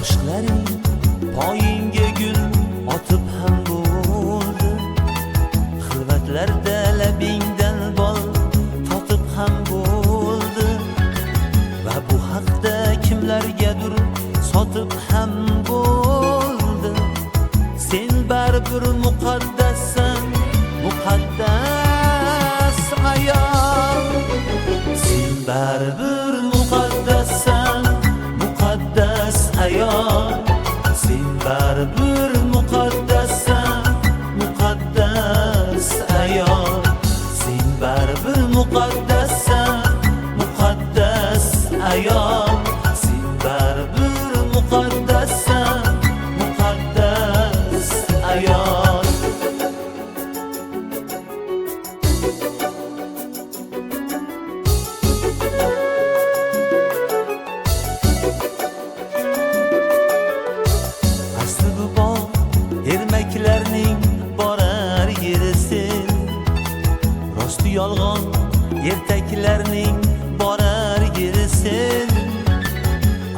Oshlaring poyingga gul otib ham bo'ldi, xilvatlarda labingdan bol totib ham bo'ldi, va bu haqda kimlargadir sotib ham bo'ldi. Sen baribir muqaddassan, muqaddas ayol. Sen baribir muqaddassan, muqaddas ayol. Sen baribir muqaddassan, muqaddas ayol. Sen baribir muqaddassan, muqaddas ayol. Sen baribir muqaddassan, muqaddas ayol. Asli bu bog' ermaklarning borar yeri sen, rosti yolg'on ertaklarning borar yeri sen,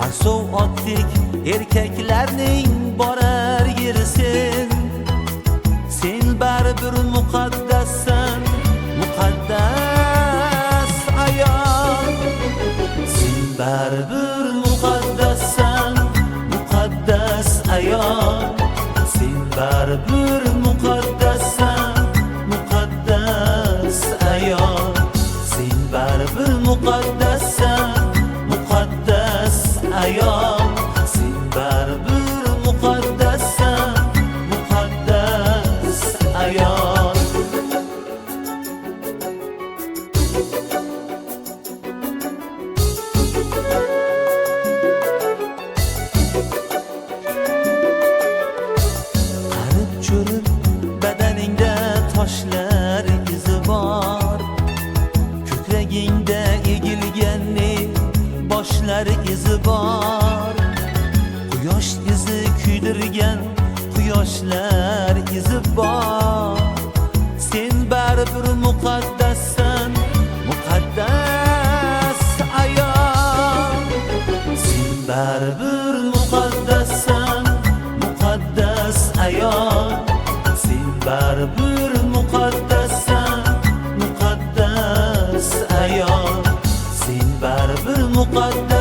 arsov otlik erkaklarning borar yeri sen. Sen baribir muqaddassan, muqaddas ayol. Sen baribir muqaddassan, muqaddas ayol. Sen baribir muqaddassan, muqaddas ayol. Sen baribir muqaddassan, muqaddas ayol. Sen baribir muqaddassan, muqaddas ayol. Qarib cho'rib badaningda toshlar izi bor, ko'kragingda egilgan boshlar izi bor, quyosh izi kuydirgan quyoshlar izi bor. Sen baribir muqaddassan, muqaddas ayol. Sen baribir muqaddassan, muqaddas ayol. Sen baribir muqaddassan, muqaddas ayol. Sen baribir muqaddas